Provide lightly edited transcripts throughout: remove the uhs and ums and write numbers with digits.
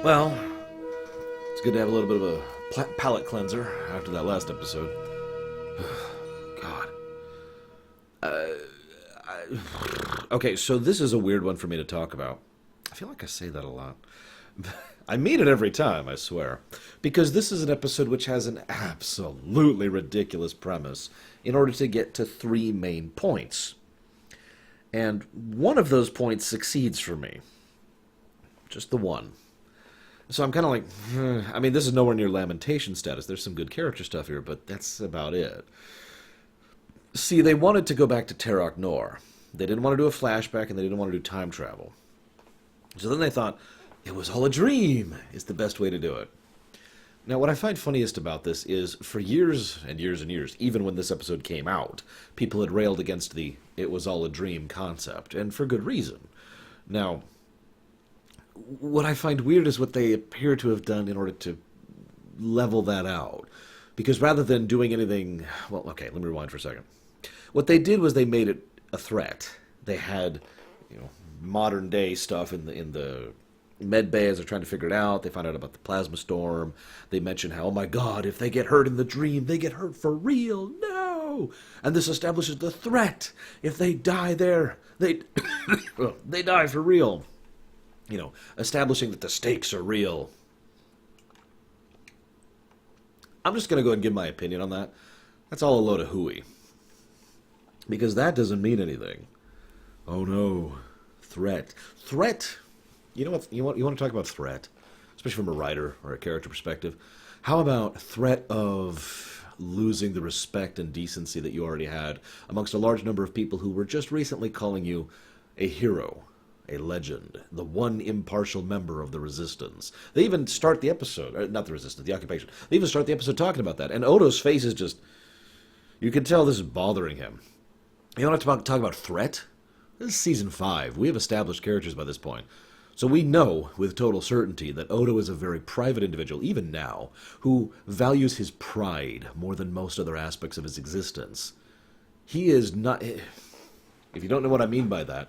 Well, it's good to have a little bit of a palate cleanser after that last episode. God. Okay, so this is a weird one for me to talk about. I feel like I say that a lot. I mean it every time, I swear. Because this is an episode which has an absolutely ridiculous premise in order to get to three main points. And one of those points succeeds for me. Just the one. So I'm kind of like, I mean, this is nowhere near Lamentation status. There's some good character stuff here, but that's about it. See, they wanted to go back to Terok Nor. They didn't want to do a flashback, and they didn't want to do time travel. So then they thought, it was all a dream is the best way to do it. Now, what I find funniest about this is, for years and years and years, even when this episode came out, people had railed against the it was all a dream concept, and for good reason. Now, what I find weird is what they appear to have done in order to level that out. Because rather than doing anything... Well, okay, let me rewind for a second. What they did was they made it a threat. They had, modern-day stuff in the med bay as they're trying to figure it out. They find out about the plasma storm. They mention how, oh my god, if they get hurt in the dream, they get hurt for real. No! And this establishes the threat. If they die there, they die for real. Establishing that the stakes are real. I'm just going to go ahead and give my opinion on that. That's all a load of hooey. Because that doesn't mean anything. Oh no. Threat. Threat! You know what? You want to talk about threat? Especially from a writer or a character perspective. How about threat of losing the respect and decency that you already had amongst a large number of people who were just recently calling you a hero? A legend, the one impartial member of the Resistance. They even start the episode, or not the Resistance, the Occupation. They even start the episode talking about that. And Odo's face is just, you can tell this is bothering him. You want to talk about threat? This is season 5. We have established characters by this point. So we know with total certainty that Odo is a very private individual, even now, who values his pride more than most other aspects of his existence. He is not... If you don't know what I mean by that...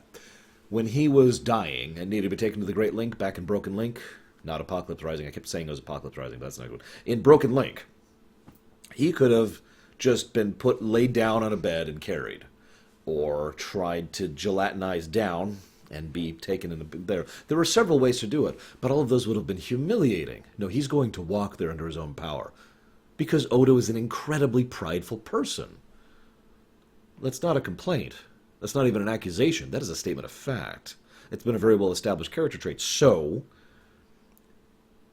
When he was dying and needed to be taken to the Great Link back in Broken Link, not Apocalypse Rising, I kept saying it was Apocalypse Rising, but that's not good. In Broken Link, he could have just been laid down on a bed and carried, or tried to gelatinize down and be taken in there. There were several ways to do it, but all of those would have been humiliating. No, he's going to walk there under his own power, because Odo is an incredibly prideful person. That's not a complaint. That's not even an accusation. That is a statement of fact. It's been a very well-established character trait. So,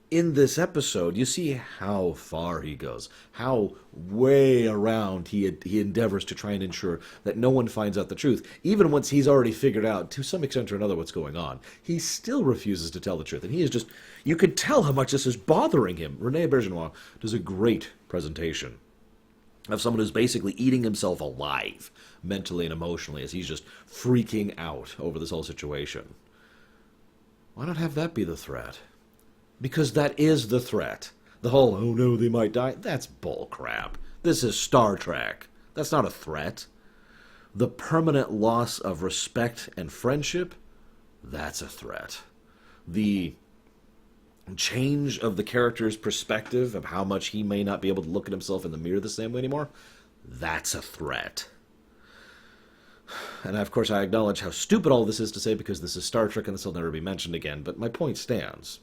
in this episode, you see how far he goes. How way around he endeavors to try and ensure that no one finds out the truth. Even once he's already figured out, to some extent or another, what's going on, he still refuses to tell the truth. And he is just... You could tell how much this is bothering him. René Auberjonois does a great presentation of someone who's basically eating himself alive, mentally and emotionally, as he's just freaking out over this whole situation. Why not have that be the threat? Because that is the threat. The whole, oh no, they might die, that's bull crap. This is Star Trek. That's not a threat. The permanent loss of respect and friendship, that's a threat. The change of the character's perspective of how much he may not be able to look at himself in the mirror the same way anymore, that's a threat. And of course I acknowledge how stupid all this is to say because this is Star Trek and this will never be mentioned again, but my point stands.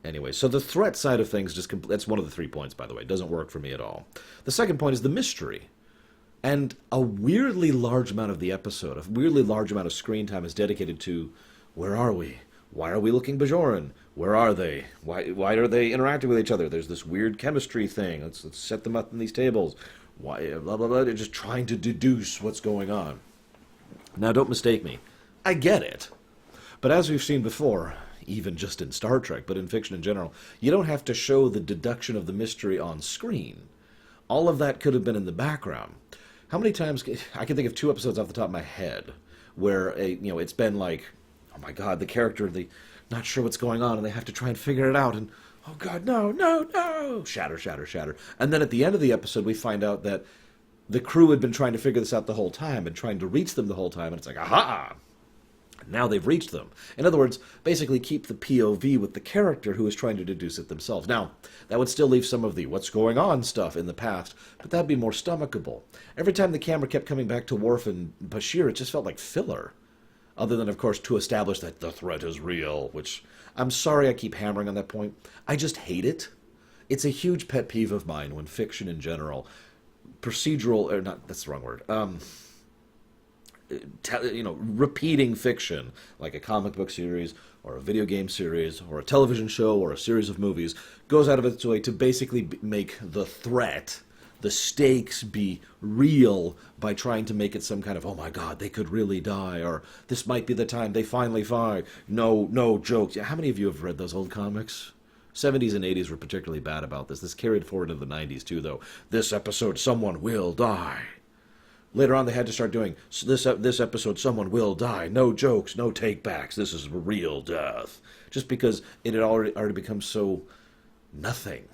Anyway, so the threat side of things, that's one of the 3 points, by the way. It doesn't work for me at all. The second point is the mystery. And a weirdly large amount of the episode, a weirdly large amount of screen time is dedicated to, where are we? Why are we looking Bajoran? Where are they? Why are they interacting with each other? There's this weird chemistry thing. Let's set them up in these tables. Why, blah, blah, blah. They're just trying to deduce what's going on. Now, don't mistake me. I get it. But as we've seen before, even just in Star Trek, but in fiction in general, you don't have to show the deduction of the mystery on screen. All of that could have been in the background. How many times... I can think of 2 episodes off the top of my head where, it's been like, oh my god, the character, not sure what's going on, and they have to try and figure it out, and, oh god, no, no, no! Shatter, shatter, shatter. And then at the end of the episode, we find out that the crew had been trying to figure this out the whole time, and trying to reach them the whole time, and it's like, aha! Now they've reached them. In other words, basically keep the POV with the character who is trying to deduce it themselves. Now, that would still leave some of the what's going on stuff in the past, but that'd be more stomachable. Every time the camera kept coming back to Worf and Bashir, it just felt like filler. Other than, of course, to establish that the threat is real, which I'm sorry I keep hammering on that point. I just hate it. It's a huge pet peeve of mine when fiction in general, procedural, or not, that's the wrong word, repeating fiction, like a comic book series, or a video game series, or a television show, or a series of movies, goes out of its way to basically make the threat, the stakes be real by trying to make it some kind of, oh my god, they could really die, or this might be the time they finally find. No jokes. Yeah, how many of you have read those old comics? 70s and 80s were particularly bad about this. This carried forward into the 90s too, though. This episode, someone will die. Later on, they had to start doing, this episode, someone will die. No jokes, no take-backs. This is real death. Just because it had already become so nothing.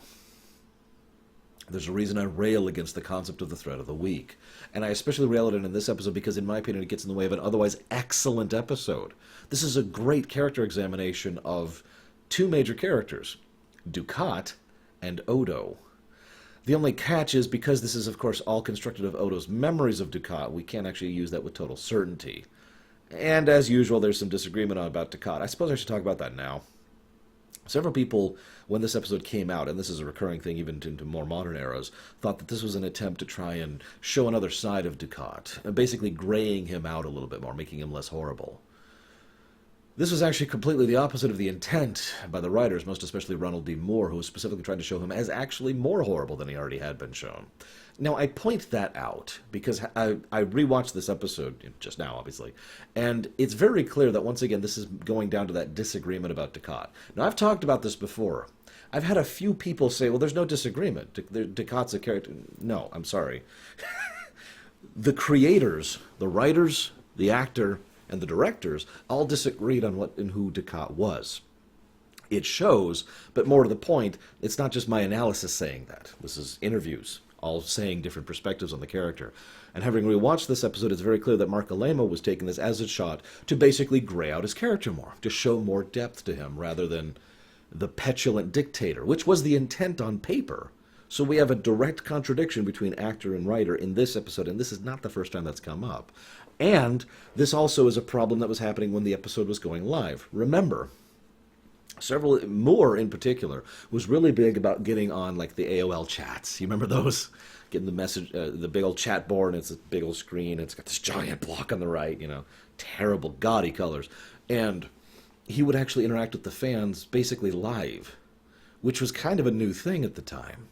There's a reason I rail against the concept of the threat of the week. And I especially rail at it in this episode because, in my opinion, it gets in the way of an otherwise excellent episode. This is a great character examination of two major characters, Dukat and Odo. The only catch is, because this is, of course, all constructed of Odo's memories of Dukat, we can't actually use that with total certainty. And, as usual, there's some disagreement about Dukat. I suppose I should talk about that now. Several people, when this episode came out, and this is a recurring thing even into more modern eras, thought that this was an attempt to try and show another side of Dukat, basically graying him out a little bit more, making him less horrible. This was actually completely the opposite of the intent by the writers, most especially Ronald D. Moore, who was specifically trying to show him as actually more horrible than he already had been shown. Now, I point that out because I rewatched this episode just now, obviously, and it's very clear that, once again, this is going down to that disagreement about Dukat. Now, I've talked about this before. I've had a few people say, well, there's no disagreement. Dukat's a character. No, I'm sorry. The creators, the writers, the actor, and the directors all disagreed on what and who Dukat was. It shows, but more to the point, it's not just my analysis saying that. This is interviews, all saying different perspectives on the character. And having rewatched this episode, it's very clear that Mark Alemo was taking this as a shot to basically gray out his character more, to show more depth to him, rather than the petulant dictator, which was the intent on paper. So we have a direct contradiction between actor and writer in this episode, and this is not the first time that's come up. And this also is a problem that was happening when the episode was going live. Remember, Moore in particular was really big about getting on like the AOL chats. You remember those? Getting the message, the big old chat board, and it's a big old screen, and it's got this giant block on the right, terrible, gaudy colors. And he would actually interact with the fans basically live, which was kind of a new thing at the time.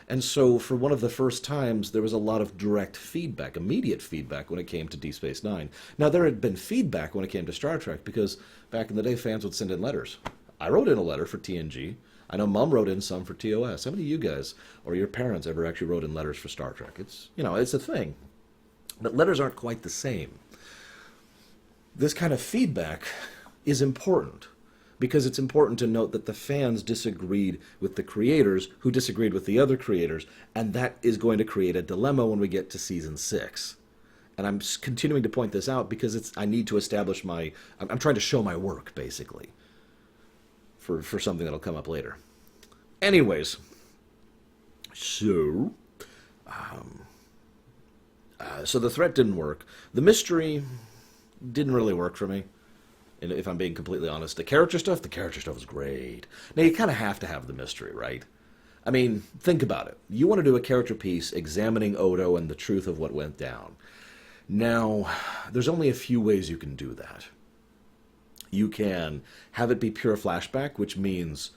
And so, for one of the first times, there was a lot of direct feedback, immediate feedback, when it came to Deep Space Nine. Now, there had been feedback when it came to Star Trek, because back in the day, fans would send in letters. I wrote in a letter for TNG. I know Mom wrote in some for TOS. How many of you guys, or your parents, ever actually wrote in letters for Star Trek? It's a thing. But letters aren't quite the same. This kind of feedback is important, because it's important to note that the fans disagreed with the creators, who disagreed with the other creators, and that is going to create a dilemma when we get to Season 6. And I'm continuing to point this out because I need to establish I'm trying to show my work, basically, for something that'll come up later. Anyways, so the threat didn't work. The mystery didn't really work for me. And if I'm being completely honest, the character stuff was great. Now, you kind of have to have the mystery, right? I mean, think about it. You want to do a character piece examining Odo and the truth of what went down. Now, there's only a few ways you can do that. You can have it be pure flashback, which means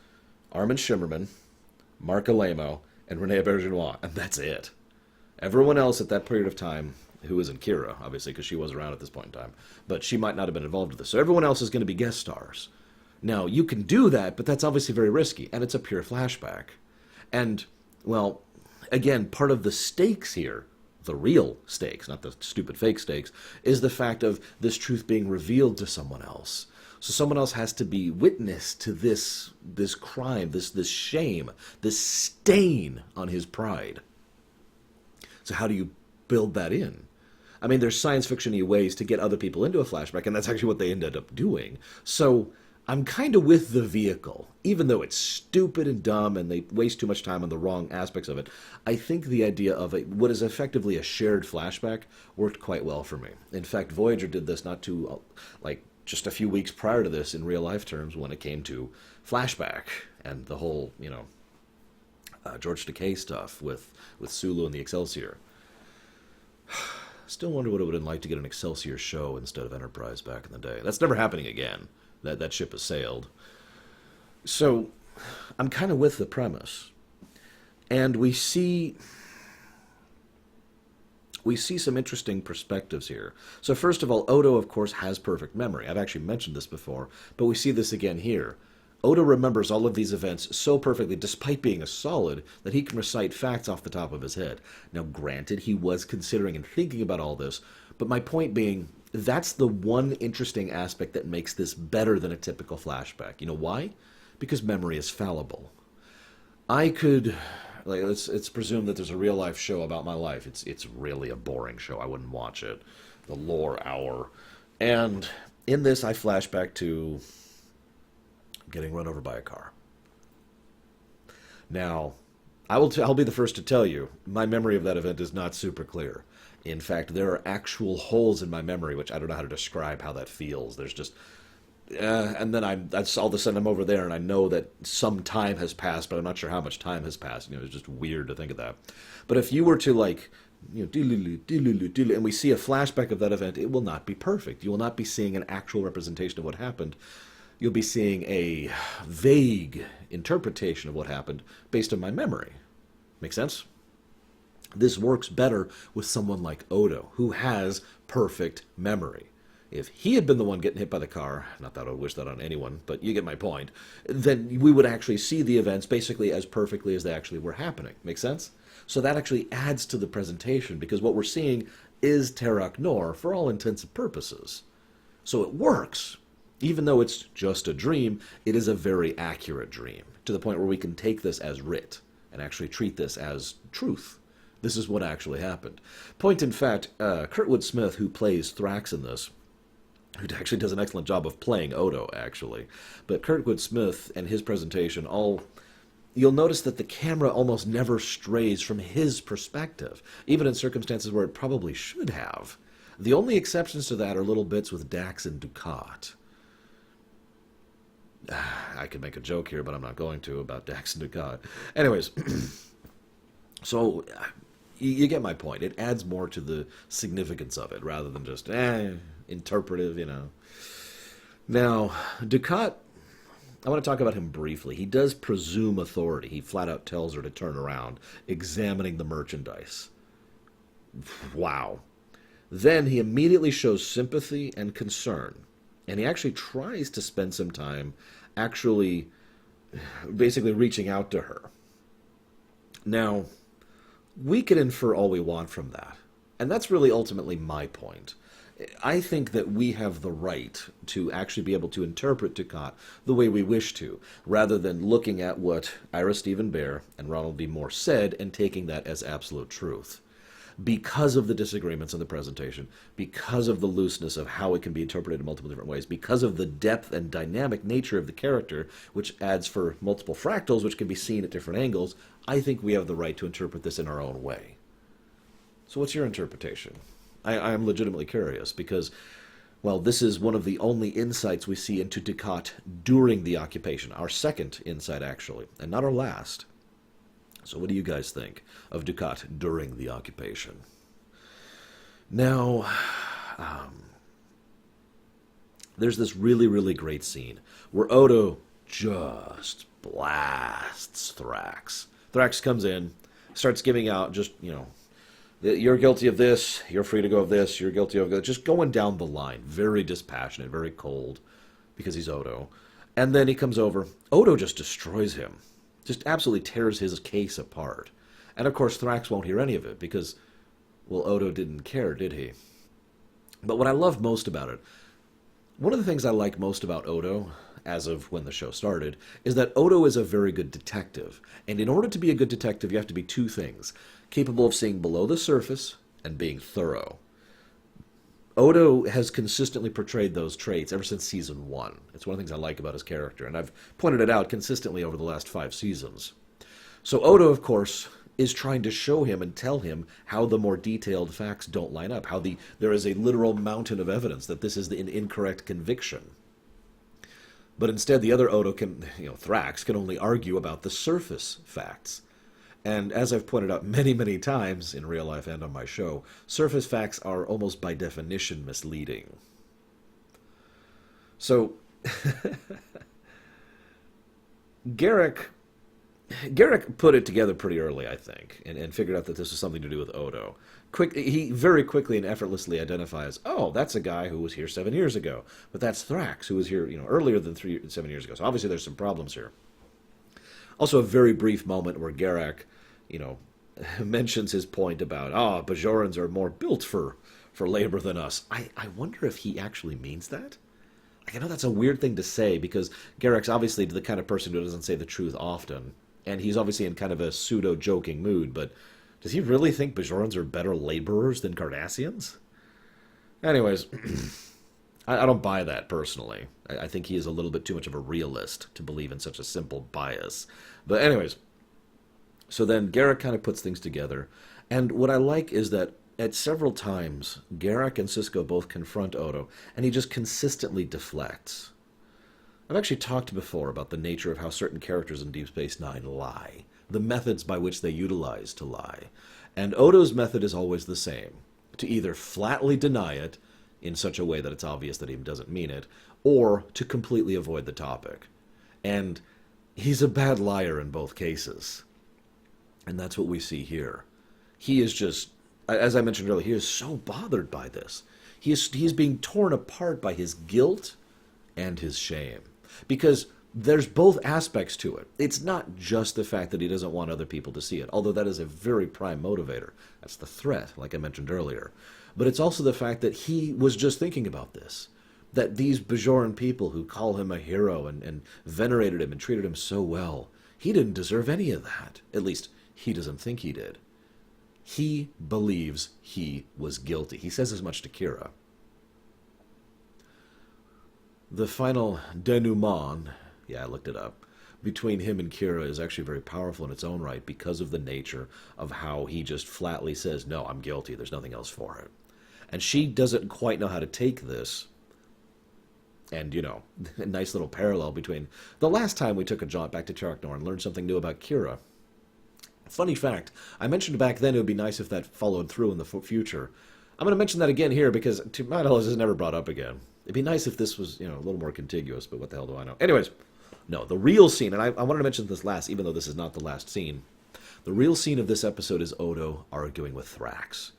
Armin Shimmerman, Mark Alemo, and Renee Auberjonois, and that's it. Everyone else at that period of time, who isn't Kira, obviously, because she was around at this point in time, but she might not have been involved with this. So everyone else is going to be guest stars. Now, you can do that, but that's obviously very risky, and it's a pure flashback. And, well, again, part of the stakes here, the real stakes, not the stupid fake stakes, is the fact of this truth being revealed to someone else. So someone else has to be witness to this crime, this shame, this stain on his pride. So how do you build that in? I mean, there's science fiction-y ways to get other people into a flashback, and that's actually what they ended up doing. So I'm kind of with the vehicle, even though it's stupid and dumb and they waste too much time on the wrong aspects of it. I think the idea of what is effectively a shared flashback worked quite well for me. In fact, Voyager did this not too, just a few weeks prior to this in real life terms when it came to flashback and the whole, George Takei stuff with Sulu and the Excelsior. Still wonder what it would have been like to get an Excelsior show instead of Enterprise back in the day. That's never happening again. That ship has sailed. So I'm kind of with the premise. And we see some interesting perspectives here. So first of all, Odo, of course, has perfect memory. I've actually mentioned this before, but we see this again here. Odo remembers all of these events so perfectly, despite being a solid, that he can recite facts off the top of his head. Now, granted, he was considering and thinking about all this, but my point being, that's the one interesting aspect that makes this better than a typical flashback. You know why? Because memory is fallible. I could... let's presume that there's a real-life show about my life. It's really a boring show. I wouldn't watch it. The Lore Hour. And in this, I flash back to getting run over by a car. Now, I'll be the first to tell you, my memory of that event is not super clear. In fact, there are actual holes in my memory, which I don't know how to describe how that feels. There's just... and then that's all of a sudden I'm over there and I know that some time has passed, but I'm not sure how much time has passed. It's just weird to think of that. But if you were to and we see a flashback of that event, it will not be perfect. You will not be seeing an actual representation of what happened. You'll be seeing a vague interpretation of what happened based on my memory. Make sense? This works better with someone like Odo, who has perfect memory. If he had been the one getting hit by the car, not that I would wish that on anyone, but you get my point, then we would actually see the events basically as perfectly as they actually were happening. Make sense? So that actually adds to the presentation, because what we're seeing is Terok Nor for all intents and purposes. So it works. Even though it's just a dream, it is a very accurate dream, to the point where we can take this as writ and actually treat this as truth. This is what actually happened. Point in fact, Kurtwood Smith, who plays Thrax in this, who actually does an excellent job of playing Odo, actually. But Kurtwood Smith and his presentation, you'll notice that the camera almost never strays from his perspective, even in circumstances where it probably should have. The only exceptions to that are little bits with Dax and Dukat. I could make a joke here, but I'm not going to, about Dax and Dukat. Anyways, so you get my point. It adds more to the significance of it, rather than just, interpretive, Now, Dukat, I want to talk about him briefly. He does presume authority. He flat out tells her to turn around, examining the merchandise. Wow. Then he immediately shows sympathy and concern. And he actually tries to spend some time actually basically reaching out to her. Now, we can infer all we want from that. And that's really ultimately my point. I think that we have the right to actually be able to interpret Dukat the way we wish to, rather than looking at what Ira Stephen Bear and Ronald D. Moore said and taking that as absolute truth. Because of the disagreements in the presentation, because of the looseness of how it can be interpreted in multiple different ways, because of the depth and dynamic nature of the character, which adds for multiple fractals which can be seen at different angles, I think we have the right to interpret this in our own way. So what's your interpretation? I am legitimately curious, because, well, this is one of the only insights we see into Dukat during the occupation. Our second insight, actually, and not our last. So what do you guys think of Dukat during the occupation? Now, there's this really, really great scene where Odo just blasts Thrax. Thrax comes in, starts giving out just, you're guilty of this, you're free to go of this, you're guilty of that. Just going down the line. Very dispassionate, very cold, because he's Odo. And then he comes over. Odo just destroys him. Just absolutely tears his case apart. And of course, Thrax won't hear any of it, because, well, Odo didn't care, did he? But what I love most about it, one of the things I like most about Odo, as of when the show started, is that Odo is a very good detective. And in order to be a good detective, you have to be two things: capable of seeing below the surface and being thorough. Odo has consistently portrayed those traits ever since season one. It's one of the things I like about his character, and I've pointed it out consistently over the last 5 seasons. So Odo, of course, is trying to show him and tell him how the more detailed facts don't line up, how there is a literal mountain of evidence that this is an incorrect conviction. But instead, the other Odo Thrax, can only argue about the surface facts. And as I've pointed out many, many times in real life and on my show, surface facts are almost by definition misleading. So, Garrick put it together pretty early, I think, and figured out that this was something to do with Odo. He very quickly and effortlessly identifies, oh, that's a guy who was here 7 years ago, but that's Thrax, who was here, earlier than 7 years ago. So obviously there's some problems here. Also, a very brief moment where Garrick, mentions his point about, Bajorans are more built for labor than us. I wonder if he actually means that. I know that's a weird thing to say, because Garrick's obviously the kind of person who doesn't say the truth often, and he's obviously in kind of a pseudo-joking mood, but does he really think Bajorans are better laborers than Cardassians? Anyways, I don't buy that personally. I think he is a little bit too much of a realist to believe in such a simple bias. But anyways, so then Garrick kind of puts things together, and what I like is that at several times, Garrick and Sisko both confront Odo, and he just consistently deflects. I've actually talked before about the nature of how certain characters in Deep Space Nine lie, the methods by which they utilize to lie. And Odo's method is always the same, to either flatly deny it, in such a way that it's obvious that he doesn't mean it, or to completely avoid the topic. And he's a bad liar in both cases. And that's what we see here. He is just, as I mentioned earlier, he is so bothered by this. He is being torn apart by his guilt and his shame. Because there's both aspects to it. It's not just the fact that he doesn't want other people to see it, although that is a very prime motivator. That's the threat, like I mentioned earlier. But it's also the fact that he was just thinking about this. That these Bajoran people who call him a hero and venerated him and treated him so well, he didn't deserve any of that. At least, he doesn't think he did. He believes he was guilty. He says as much to Kira. The final denouement, I looked it up, between him and Kira is actually very powerful in its own right because of the nature of how he just flatly says, no, I'm guilty, there's nothing else for it. And she doesn't quite know how to take this. And, a nice little parallel between the last time we took a jaunt back to Taraknor and learned something new about Kira. Funny fact, I mentioned back then it would be nice if that followed through in the future. I'm going to mention that again here because, to my knowledge, this is never brought up again. It'd be nice if this was, a little more contiguous, but what the hell do I know? Anyways, no, the real scene, and I wanted to mention this last, even though this is not the last scene. The real scene of this episode is Odo arguing with Thrax.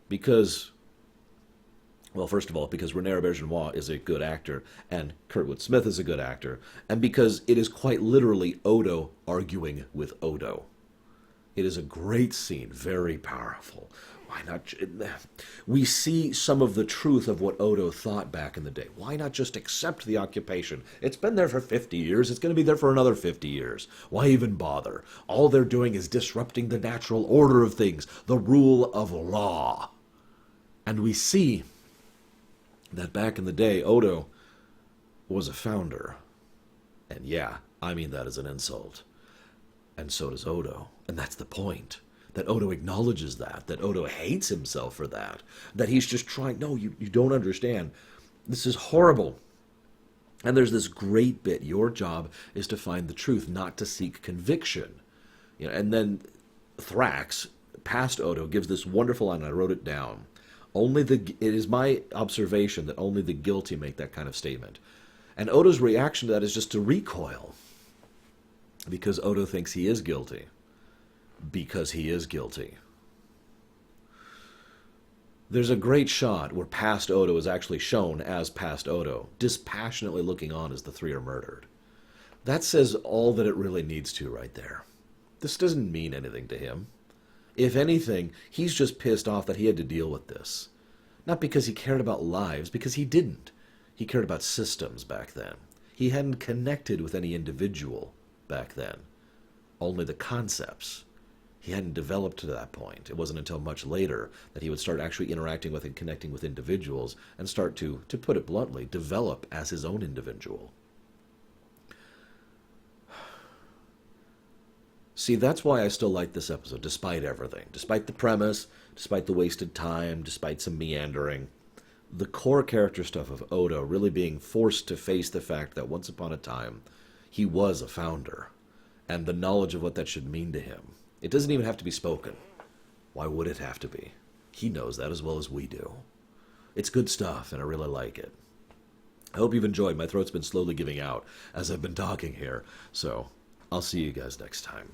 Because, well, first of all, because René Auberjonois is a good actor, and Kurtwood Smith is a good actor, and because it is quite literally Odo arguing with Odo. It is a great scene, very powerful. Why not? We see some of the truth of what Odo thought back in the day. Why not just accept the occupation? It's been there for 50 years. It's going to be there for another 50 years. Why even bother? All they're doing is disrupting the natural order of things, the rule of law. And we see that back in the day, Odo was a founder. And I mean that as an insult. And so does Odo. And that's the point. That Odo acknowledges that Odo hates himself for that he's just trying, no, you don't understand. This is horrible. And there's this great bit, your job is to find the truth, not to seek conviction. And then Thrax, past Odo, gives this wonderful line, and I wrote it down. It is my observation that only the guilty make that kind of statement. And Odo's reaction to that is just to recoil. Because Odo thinks he is guilty. Because he is guilty. There's a great shot where past Odo is actually shown as past Odo, dispassionately looking on as the three are murdered. That says all that it really needs to right there. This doesn't mean anything to him. If anything, he's just pissed off that he had to deal with this. Not because he cared about lives, because he didn't. He cared about systems back then. He hadn't connected with any individual back then. Only the concepts. he hadn't developed to that point. It wasn't until much later that he would start actually interacting with and connecting with individuals and start to put it bluntly, develop as his own individual. See, that's why I still like this episode, despite everything. Despite the premise, despite the wasted time, despite some meandering. The core character stuff of Oda really being forced to face the fact that once upon a time, he was a founder. And the knowledge of what that should mean to him. It doesn't even have to be spoken. Why would it have to be? He knows that as well as we do. It's good stuff, and I really like it. I hope you've enjoyed. My throat's been slowly giving out as I've been talking here. So, I'll see you guys next time.